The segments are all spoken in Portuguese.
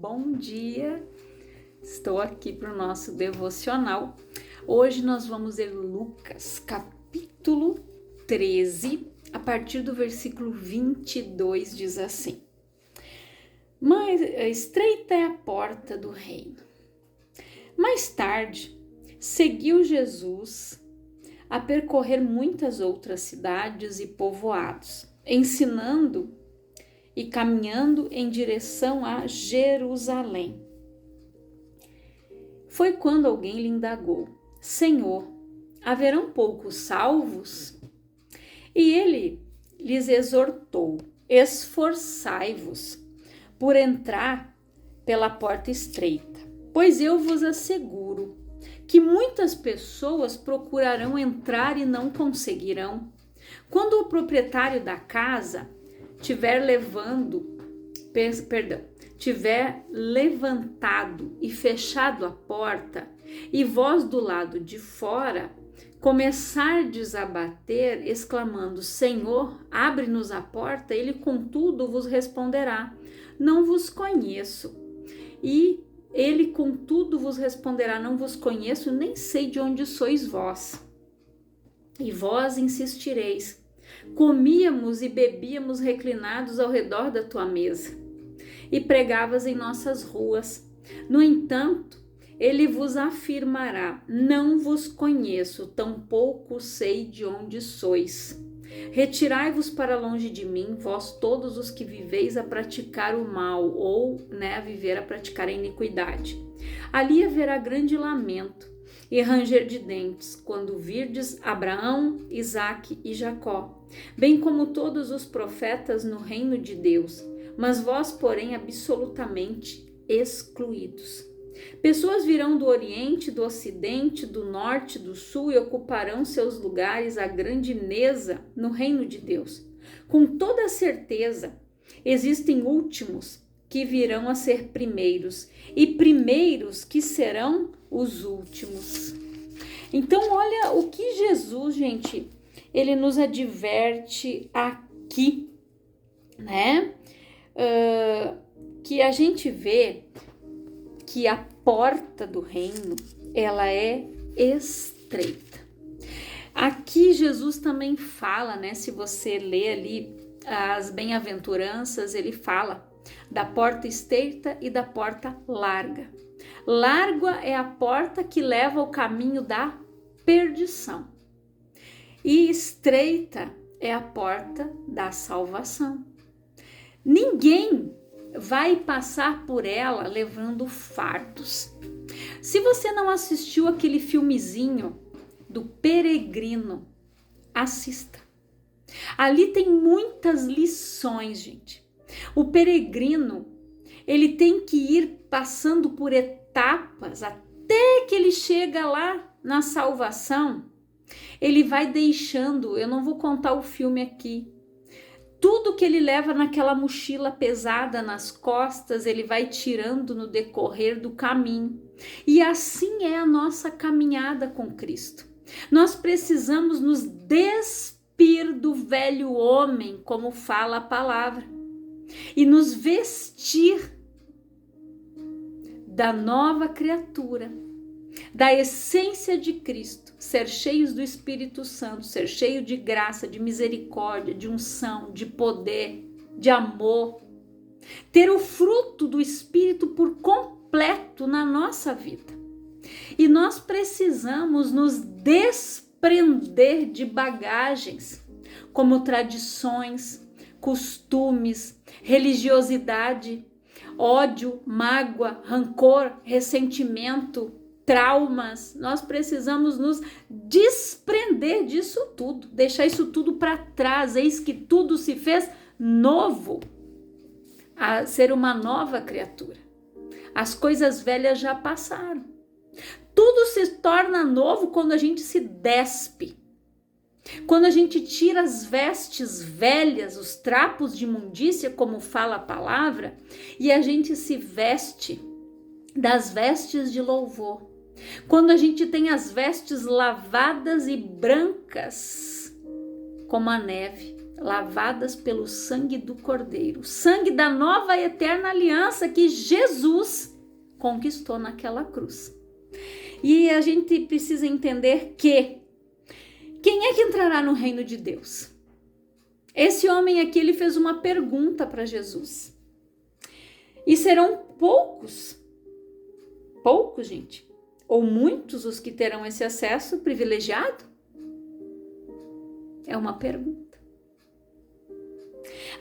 bom dia! Estou aqui para o nosso devocional. Hoje nós vamos ler Lucas, capítulo 13, a partir do versículo 22, diz assim: Mas estreita é a porta do reino. Mais tarde, seguiu Jesus a percorrer muitas outras cidades e povoados, ensinando e caminhando em direção a Jerusalém. Foi quando alguém lhe indagou: Senhor, haverão poucos salvos? E ele lhes exortou: esforçai-vos por entrar pela porta estreita, pois eu vos asseguro que muitas pessoas procurarão entrar e não conseguirão. Quando o proprietário da casa tiver levantado e fechado a porta, e vós do lado de fora começardes a bater, exclamando: Senhor, abre-nos a porta, ele contudo vos responderá: não vos conheço. E ele contudo vos responderá: não vos conheço, nem sei de onde sois vós. E vós insistireis: comíamos e bebíamos reclinados ao redor da tua mesa, e pregavas em nossas ruas. No entanto, ele vos afirmará: não vos conheço, tampouco sei de onde sois. Retirai-vos para longe de mim, vós todos os que viveis a praticar o mal, ou a viver a praticar a iniquidade. Ali haverá grande lamento e ranger de dentes, quando virdes Abraão, Isaque e Jacó, bem como todos os profetas no reino de Deus, mas vós, porém, absolutamente excluídos. Pessoas virão do Oriente, do Ocidente, do Norte, do Sul e ocuparão seus lugares à grande mesa no reino de Deus. Com toda certeza, existem últimos que virão a ser primeiros e primeiros que serão os últimos. Então, olha o que Jesus, gente, ele nos adverte aqui, né? Que a gente vê que a porta do reino, ela é estreita. Aqui Jesus também fala, né? Se você lê ali as bem-aventuranças, ele fala da porta estreita e da porta larga. Larga é a porta que leva ao caminho da perdição. E estreita é a porta da salvação. Ninguém vai passar por ela levando fardos. Se você não assistiu aquele filmezinho do Peregrino, assista. Ali tem muitas lições, gente. O peregrino, ele tem que ir passando por etapas até que ele chega lá na salvação. Ele vai deixando, eu não vou contar o filme aqui, tudo que ele leva naquela mochila pesada nas costas, ele vai tirando no decorrer do caminho. E assim é a nossa caminhada com Cristo. Nós precisamos nos despir do velho homem, como fala a palavra, e nos vestir da nova criatura, da essência de Cristo, ser cheios do Espírito Santo, ser cheio de graça, de misericórdia, de unção, de poder, de amor, ter o fruto do Espírito por completo na nossa vida. E nós precisamos nos desprender de bagagens, como tradições, costumes, religiosidade, ódio, mágoa, rancor, ressentimento, traumas. Nós precisamos nos desprender disso tudo, deixar isso tudo para trás. Eis que tudo se fez novo, a ser uma nova criatura. As coisas velhas já passaram. Tudo se torna novo quando a gente se despe. Quando a gente tira as vestes velhas, os trapos de imundícia, como fala a palavra, e a gente se veste das vestes de louvor. Quando a gente tem as vestes lavadas e brancas como a neve, lavadas pelo sangue do Cordeiro, sangue da nova e eterna aliança que Jesus conquistou naquela cruz. E a gente precisa entender que quem é que entrará no reino de Deus? Esse homem aqui, ele fez uma pergunta para Jesus. E serão poucos, gente, ou muitos os que terão esse acesso privilegiado? É uma pergunta.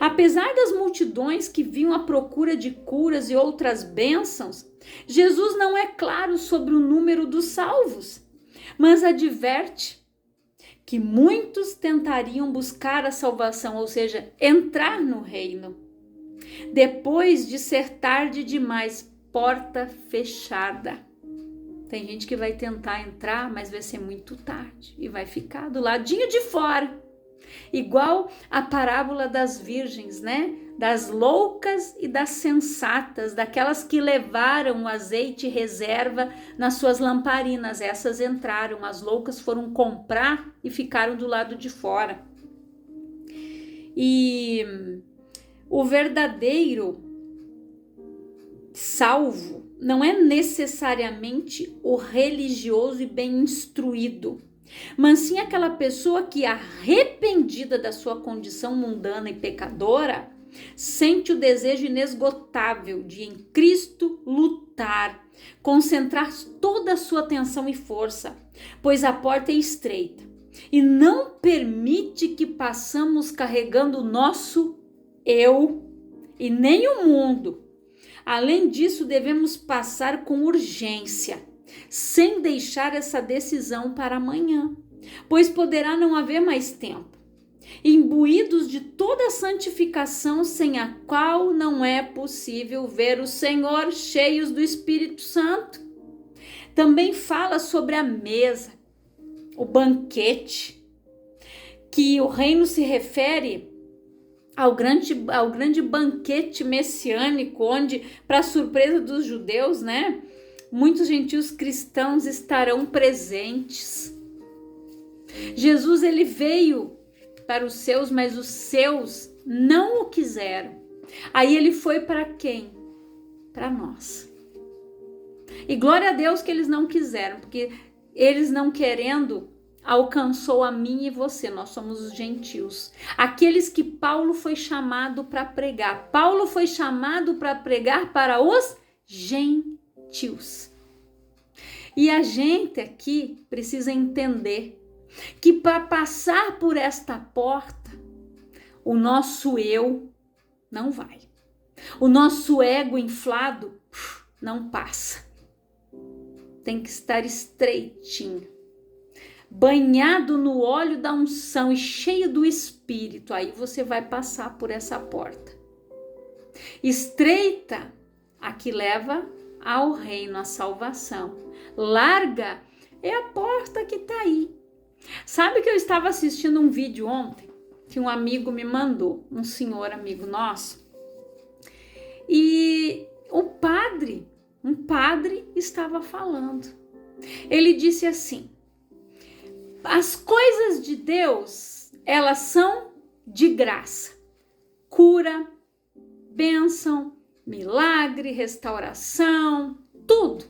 Apesar das multidões que vinham à procura de curas e outras bênçãos, Jesus não é claro sobre o número dos salvos, mas adverte que muitos tentariam buscar a salvação, ou seja, entrar no reino, depois de ser tarde demais, porta fechada. Tem gente que vai tentar entrar, mas vai ser muito tarde e vai ficar do ladinho de fora. Igual a parábola das virgens, né? Das loucas e das sensatas, daquelas que levaram o azeite reserva nas suas lamparinas. Essas entraram, as loucas foram comprar e ficaram do lado de fora. E o verdadeiro salvo não é necessariamente o religioso e bem instruído, mas sim aquela pessoa que, arrependida da sua condição mundana e pecadora, sente o desejo inesgotável de em Cristo lutar, concentrar toda a sua atenção e força, pois a porta é estreita e não permite que passamos carregando o nosso eu e nem o mundo. Além disso, devemos passar com urgência, sem deixar essa decisão para amanhã, pois poderá não haver mais tempo. Imbuídos de toda a santificação, sem a qual não é possível ver o Senhor, cheios do Espírito Santo. Também fala sobre a mesa, o banquete, que o reino se refere ao grande banquete messiânico, onde, para surpresa dos judeus, né, muitos gentios cristãos estarão presentes. Jesus, ele veio para os seus, mas os seus não o quiseram. Aí ele foi para quem? Para nós. E glória a Deus que eles não quiseram, porque eles não querendo alcançou a mim e você. Nós somos os gentios, aqueles que Paulo foi chamado para pregar. Paulo foi chamado para pregar para os gentios. E a gente aqui precisa entender que para passar por esta porta, o nosso eu não vai. O nosso ego inflado não passa. Tem que estar estreitinho, banhado no óleo da unção e cheio do Espírito. Aí você vai passar por essa porta. Estreita, a que leva ao reino, à salvação. Larga é a porta que está aí. Sabe que eu estava assistindo um vídeo ontem que um amigo me mandou, um senhor amigo nosso, e um padre estava falando. Ele disse assim: as coisas de Deus, elas são de graça. Cura, bênção, milagre, restauração, tudo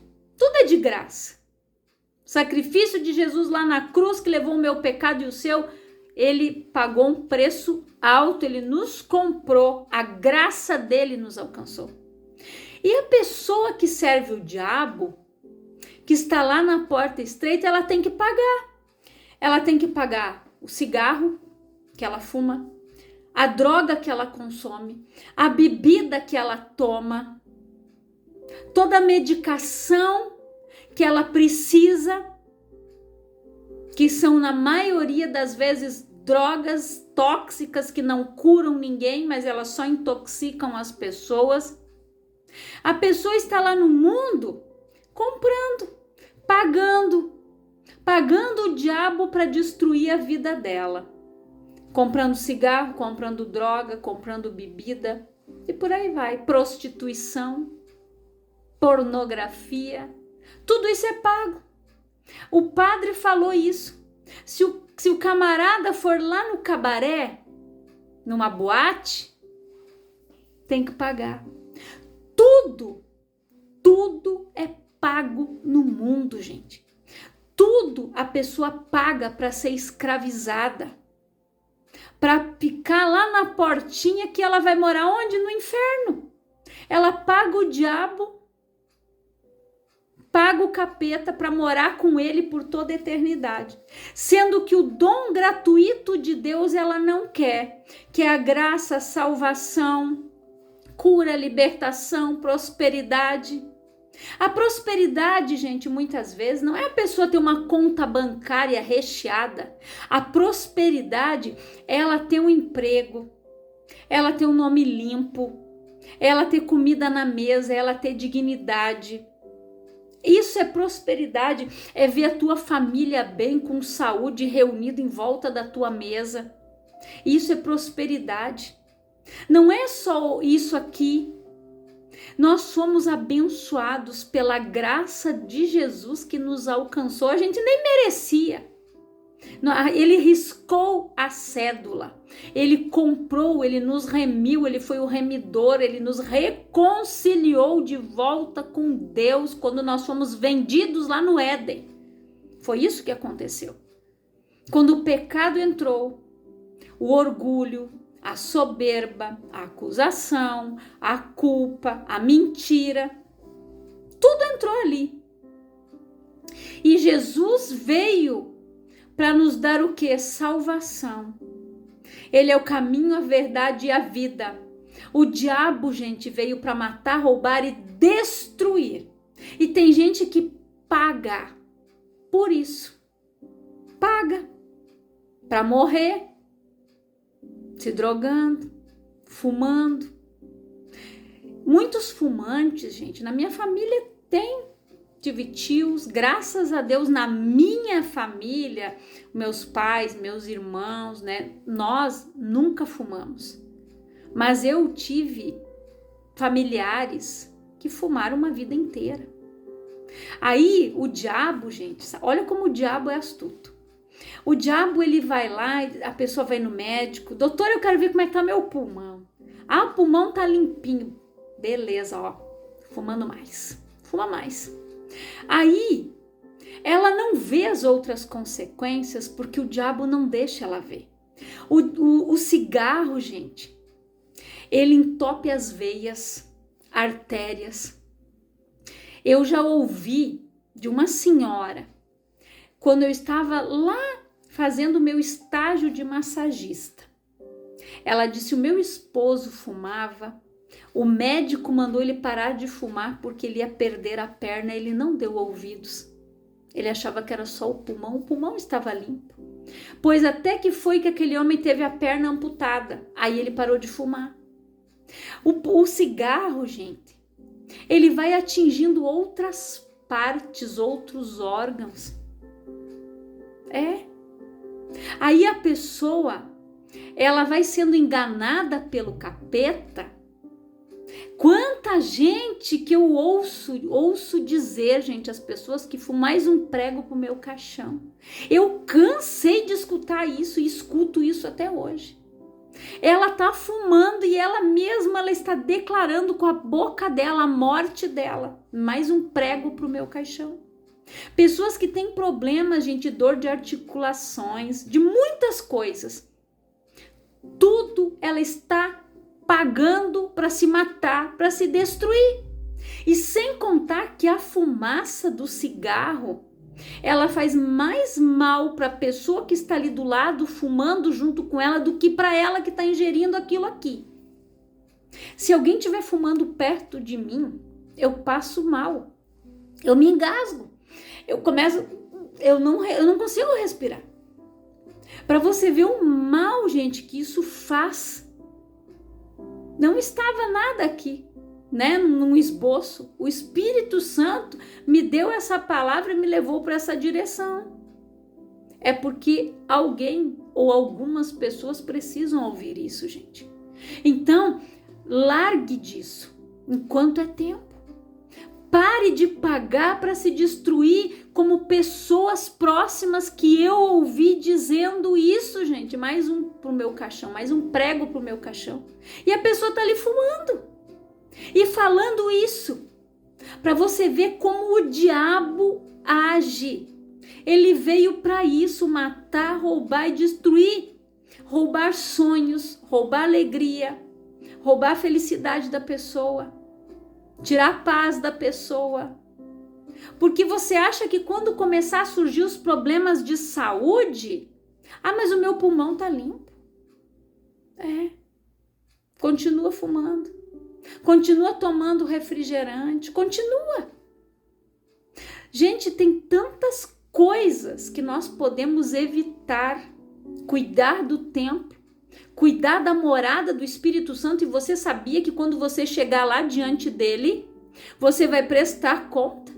é de graça. O sacrifício de Jesus lá na cruz, que levou o meu pecado e o seu, ele pagou um preço alto, ele nos comprou, a graça dele nos alcançou. E a pessoa que serve o diabo, que está lá na porta estreita, ela tem que pagar. Ela tem que pagar o cigarro que ela fuma, a droga que ela consome, a bebida que ela toma, toda a medicação que ela precisa, que são na maioria das vezes drogas tóxicas que não curam ninguém, mas elas só intoxicam as pessoas. A pessoa está lá no mundo comprando, pagando o diabo para destruir a vida dela, comprando cigarro, comprando droga, comprando bebida e por aí vai, prostituição, pornografia, tudo isso é pago. O padre falou isso. Se o camarada for lá no cabaré numa boate, tem que pagar. Tudo é pago no mundo, gente. Tudo a pessoa paga para ser escravizada, para ficar lá na portinha que ela vai morar onde? No inferno. Ela paga o diabo, paga o capeta para morar com ele por toda a eternidade. Sendo que o dom gratuito de Deus ela não quer, que é a graça, a salvação, cura, libertação, prosperidade. A prosperidade, gente, muitas vezes não é a pessoa ter uma conta bancária recheada. A prosperidade é ela ter um emprego, ela ter um nome limpo, ela ter comida na mesa, ela ter dignidade. Isso é prosperidade, é ver a tua família bem, com saúde, reunida em volta da tua mesa. Isso é prosperidade. Não é só isso aqui. Nós somos abençoados pela graça de Jesus que nos alcançou. A gente nem merecia. Ele riscou a cédula. Ele comprou, ele nos remiu, ele foi o remidor, ele nos reconciliou de volta com Deus quando nós fomos vendidos lá no Éden. Foi isso que aconteceu. Quando o pecado entrou, o orgulho, a soberba, a acusação, a culpa, a mentira, tudo entrou ali. E Jesus veio para nos dar o que? Salvação. Ele é o caminho, a verdade e a vida. O diabo, gente, veio para matar, roubar e destruir. E tem gente que paga por isso. Paga para morrer, se drogando, fumando. Muitos fumantes, gente, na minha família tive tios, graças a Deus, na minha família, meus pais, meus irmãos, né? Nós nunca fumamos. Mas eu tive familiares que fumaram uma vida inteira. Aí o diabo, gente, olha como o diabo é astuto. O diabo, ele vai lá, a pessoa vai no médico, doutor, eu quero ver como é que tá meu pulmão. Ah, o pulmão tá limpinho. Beleza, ó, fumando mais. Fuma mais. Aí, ela não vê as outras consequências porque o diabo não deixa ela ver. O cigarro, gente, ele entope as veias, artérias. Eu já ouvi de uma senhora, quando eu estava lá fazendo o meu estágio de massagista. Ela disse: o meu esposo fumava, o médico mandou ele parar de fumar porque ele ia perder a perna, ele não deu ouvidos. Ele achava que era só o pulmão estava limpo. Pois até que foi que aquele homem teve a perna amputada, aí ele parou de fumar. O cigarro, gente, ele vai atingindo outras partes, outros órgãos. Aí a pessoa, ela vai sendo enganada pelo capeta. Quanta gente que eu ouço dizer, gente, as pessoas que fumam, mais um prego pro meu caixão. Eu cansei de escutar isso e escuto isso até hoje. Ela tá fumando e ela mesma ela está declarando com a boca dela a morte dela. Mais um prego pro meu caixão. Pessoas que têm problemas, gente, dor de articulações, de muitas coisas. Tudo ela está pagando para se matar, para se destruir. E sem contar que a fumaça do cigarro, ela faz mais mal para a pessoa que está ali do lado fumando junto com ela do que para ela que está ingerindo aquilo aqui. Se alguém estiver fumando perto de mim, eu passo mal, eu me engasgo, eu não consigo respirar. Para você ver o mal, gente, que isso faz. Não estava nada aqui, né? Num esboço. O Espírito Santo me deu essa palavra e me levou para essa direção. É porque alguém ou algumas pessoas precisam ouvir isso, gente. Então, largue disso enquanto é tempo. Pare de pagar para se destruir como pessoas próximas que eu ouvi dizendo isso, gente. Mais um pro meu caixão, mais um prego pro meu caixão. E a pessoa tá ali fumando e falando isso, para você ver como o diabo age. Ele veio para isso, matar, roubar e destruir. Roubar sonhos, roubar alegria, roubar a felicidade da pessoa, tirar a paz da pessoa. Porque você acha que quando começar a surgir os problemas de saúde, mas o meu pulmão tá limpo. Continua fumando, continua tomando refrigerante, continua. Gente, tem tantas coisas que nós podemos evitar. Cuidar do templo, cuidar da morada do Espírito Santo. E você sabia que quando você chegar lá diante dele, você vai prestar conta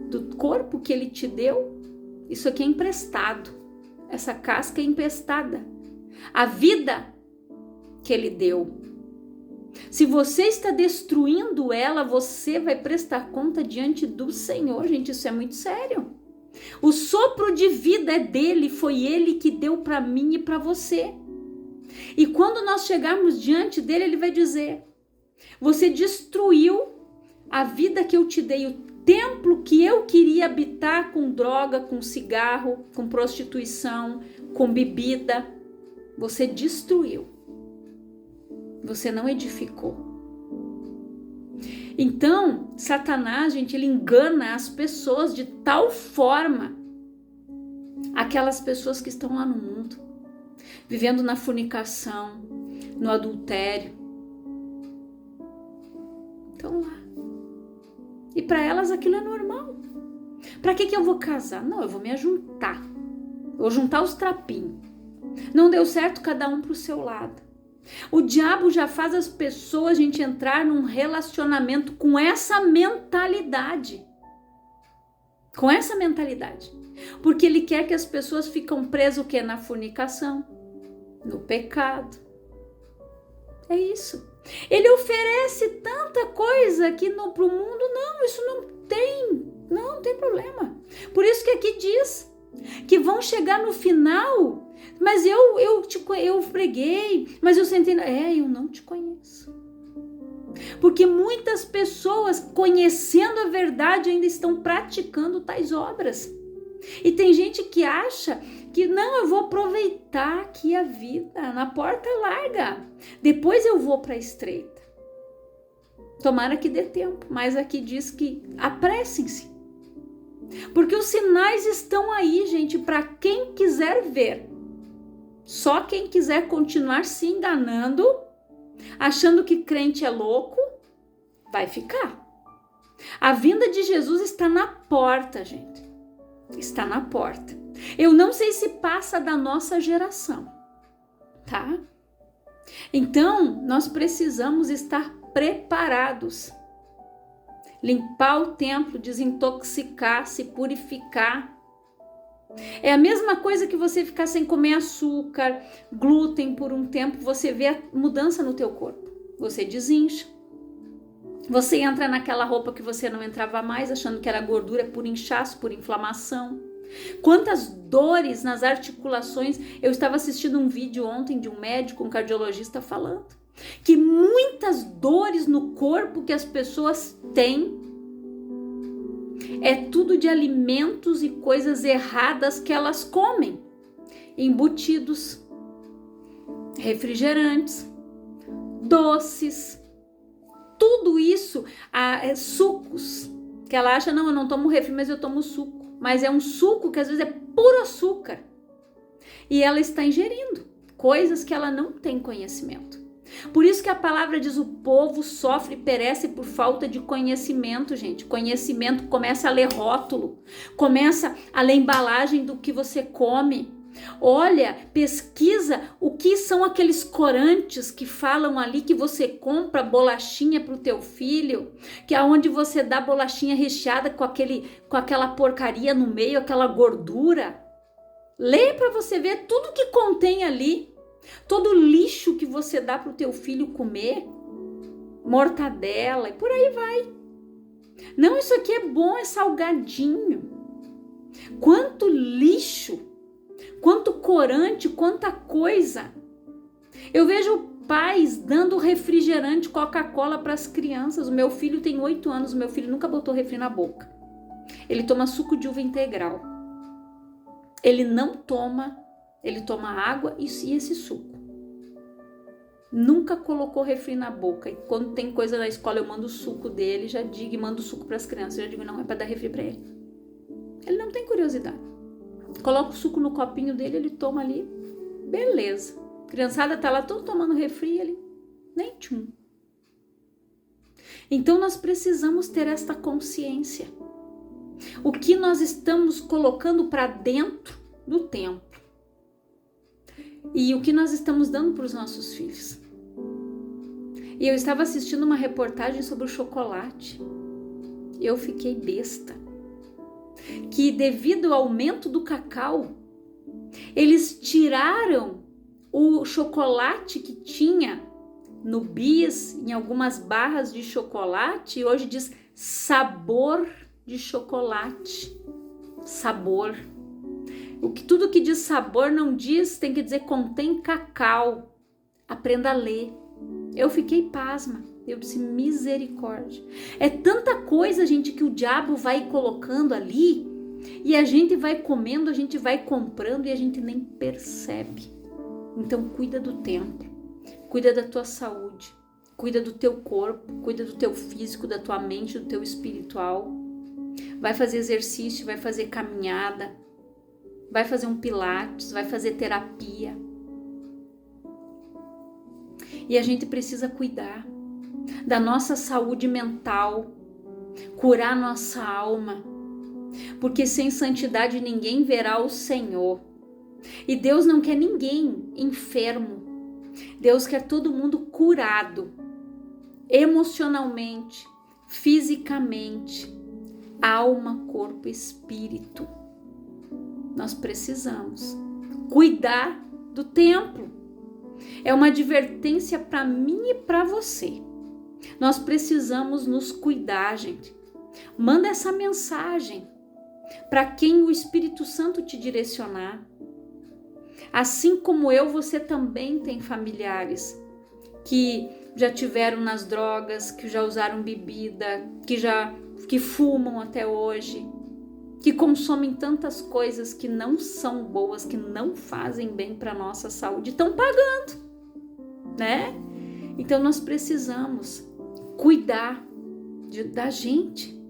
do corpo que ele te deu? Isso aqui é emprestado. Essa casca é emprestada. A vida que ele deu. Se você está destruindo ela, você vai prestar conta diante do Senhor. Gente, isso é muito sério. O sopro de vida é dele, foi ele que deu para mim e para você. E quando nós chegarmos diante dele, ele vai dizer: você destruiu a vida que eu te dei, o templo que eu queria habitar com droga, com cigarro, com prostituição, com bebida. Você destruiu. Você não edificou. Então, Satanás, gente, ele engana as pessoas de tal forma, aquelas pessoas que estão lá no mundo, vivendo na fornicação, no adultério. Estão lá. E para elas aquilo é normal. Para que eu vou casar? Não, eu vou me ajuntar. Vou juntar os trapinhos. Não deu certo, cada um pro seu lado. O diabo já faz as pessoas, a gente, entrar num relacionamento com essa mentalidade. Com essa mentalidade. Porque ele quer que as pessoas ficam presas o quê? Na fornicação, no pecado. É isso. Ele oferece tanta coisa aqui pro mundo. Não, isso não tem problema. Por isso que aqui diz que vão chegar no final. Mas eu preguei, mas eu sentei. Eu não te conheço. Porque muitas pessoas, conhecendo a verdade, ainda estão praticando tais obras. E tem gente que acha que não, eu vou aproveitar aqui a vida na porta larga. Depois eu vou para a estreita. Tomara que dê tempo, mas aqui diz que apressem-se. Porque os sinais estão aí, gente, para quem quiser ver. Só quem quiser continuar se enganando, achando que crente é louco, vai ficar. A vinda de Jesus está na porta, gente. Está na porta. Eu não sei se passa da nossa geração, tá? Então, nós precisamos estar preparados. Limpar o templo, desintoxicar, se purificar. É a mesma coisa que você ficar sem comer açúcar, glúten por um tempo, você vê a mudança no teu corpo. Você desincha. Você entra naquela roupa que você não entrava mais, achando que era gordura, por inchaço, por inflamação. Quantas dores nas articulações. Eu estava assistindo um vídeo ontem de um médico, um cardiologista, falando que muitas dores no corpo que as pessoas têm é tudo de alimentos e coisas erradas que elas comem. Embutidos, refrigerantes, doces, tudo isso, sucos, que ela acha, não, eu não tomo refri, mas eu tomo suco. Mas é um suco que às vezes é puro açúcar. E ela está ingerindo coisas que ela não tem conhecimento. Por isso que a palavra diz, o povo sofre e perece por falta de conhecimento, gente. Conhecimento, começa a ler rótulo, começa a ler embalagem do que você come. Olha, pesquisa o que são aqueles corantes que falam ali que você compra bolachinha para o teu filho, que é onde você dá bolachinha recheada com aquela porcaria no meio, aquela gordura. Lê para você ver tudo que contém ali, todo o lixo que você dá para o teu filho comer, mortadela e por aí vai. Não, isso aqui é bom, é salgadinho. Quanto lixo, quanto corante, quanta coisa. Eu vejo pais dando refrigerante, Coca-Cola para as crianças. O meu filho tem 8 anos, o meu filho nunca botou refri na boca. Ele toma suco de uva integral. Ele não toma, ele toma água e esse suco. Nunca colocou refri na boca. E quando tem coisa na escola, eu mando o suco dele, já digo, e mando o suco para as crianças. Já digo, não, é para dar refri para ele. Ele não tem curiosidade. Coloca o suco no copinho dele, ele toma ali, beleza. A criançada tá lá todo tomando refri, ele nem tchum. Então nós precisamos ter esta consciência. O que nós estamos colocando para dentro do templo e o que nós estamos dando para os nossos filhos. E eu estava assistindo uma reportagem sobre o chocolate. Eu fiquei besta. Que devido ao aumento do cacau, eles tiraram o chocolate que tinha no bis, em algumas barras de chocolate, e hoje diz sabor de chocolate. Sabor. Tudo que diz sabor não diz, tem que dizer contém cacau. Aprenda a ler. Eu fiquei pasma. Eu disse, misericórdia. É tanta coisa, gente, que o diabo vai colocando ali e a gente vai comendo, a gente vai comprando e a gente nem percebe. Então, cuida do templo, cuida da tua saúde, cuida do teu corpo, cuida do teu físico, da tua mente, do teu espiritual. Vai fazer exercício, vai fazer caminhada, vai fazer um pilates, vai fazer terapia. E a gente precisa cuidar da nossa saúde mental, curar nossa alma, porque sem santidade ninguém verá o Senhor. E Deus não quer ninguém enfermo. Deus quer todo mundo curado, emocionalmente, fisicamente, alma, corpo, espírito. Nós precisamos cuidar do templo. É uma advertência para mim e para você. Nós precisamos nos cuidar, gente. Manda essa mensagem para quem o Espírito Santo te direcionar. Assim como eu, você também tem familiares que já tiveram nas drogas, que já usaram bebida, que fumam até hoje, que consomem tantas coisas que não são boas, que não fazem bem para a nossa saúde, estão pagando, né? Então nós precisamos cuidar da gente,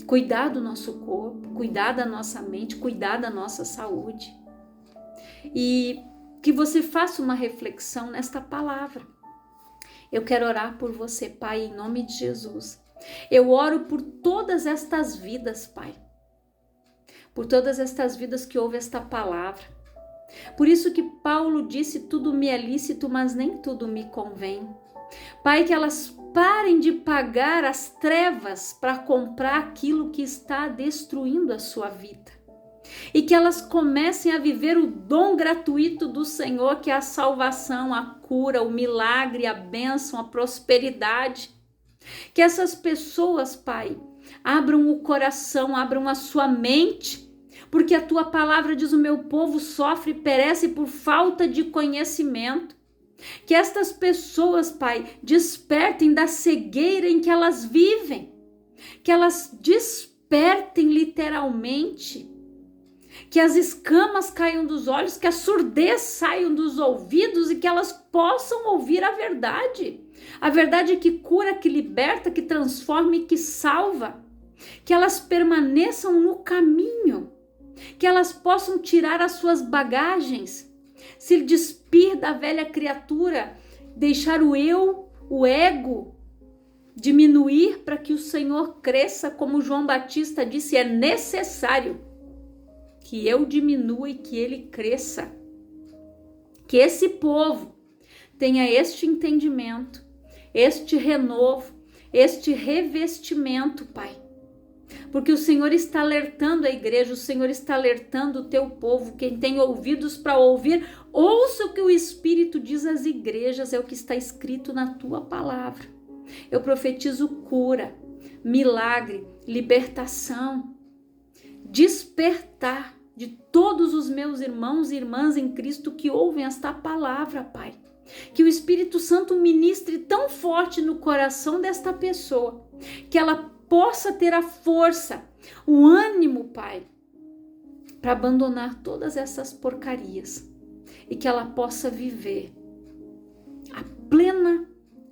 cuidar do nosso corpo, cuidar da nossa mente, cuidar da nossa saúde. E que você faça uma reflexão nesta palavra. Eu quero orar por você, Pai, em nome de Jesus. Eu oro por todas estas vidas, Pai. Por todas estas vidas que ouvem esta palavra. Por isso que Paulo disse, tudo me é lícito, mas nem tudo me convém. Pai, que elas parem de pagar as trevas para comprar aquilo que está destruindo a sua vida. E que elas comecem a viver o dom gratuito do Senhor, que é a salvação, a cura, o milagre, a bênção, a prosperidade. Que essas pessoas, Pai, abram o coração, abram a sua mente, porque a tua palavra diz: o meu povo sofre e perece por falta de conhecimento. Que estas pessoas, Pai, despertem da cegueira em que elas vivem, que elas despertem literalmente, que as escamas caiam dos olhos, que a surdez saia dos ouvidos e que elas possam ouvir a verdade que cura, que liberta, que transforma e que salva, que elas permaneçam no caminho, que elas possam tirar as suas bagagens, se despir da velha criatura, deixar o eu, o ego, diminuir para que o Senhor cresça, como João Batista disse, é necessário que eu diminua e que ele cresça. Que esse povo tenha este entendimento, este renovo, este revestimento, Pai. Porque o Senhor está alertando a igreja, o Senhor está alertando o teu povo. Quem tem ouvidos para ouvir, ouça o que o Espírito diz às igrejas, é o que está escrito na tua palavra. Eu profetizo cura, milagre, libertação, despertar de todos os meus irmãos e irmãs em Cristo que ouvem esta palavra, Pai. Que o Espírito Santo ministre tão forte no coração desta pessoa, que ela possa ter a força, o ânimo, Pai, para abandonar todas essas porcarias e que ela possa viver a plena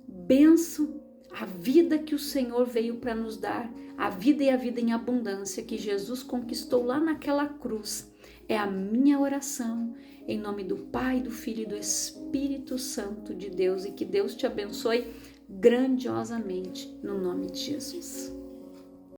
bênção, a vida que o Senhor veio para nos dar, a vida e a vida em abundância que Jesus conquistou lá naquela cruz. É a minha oração, em nome do Pai, do Filho e do Espírito Santo de Deus, e que Deus te abençoe grandiosamente, no nome de Jesus.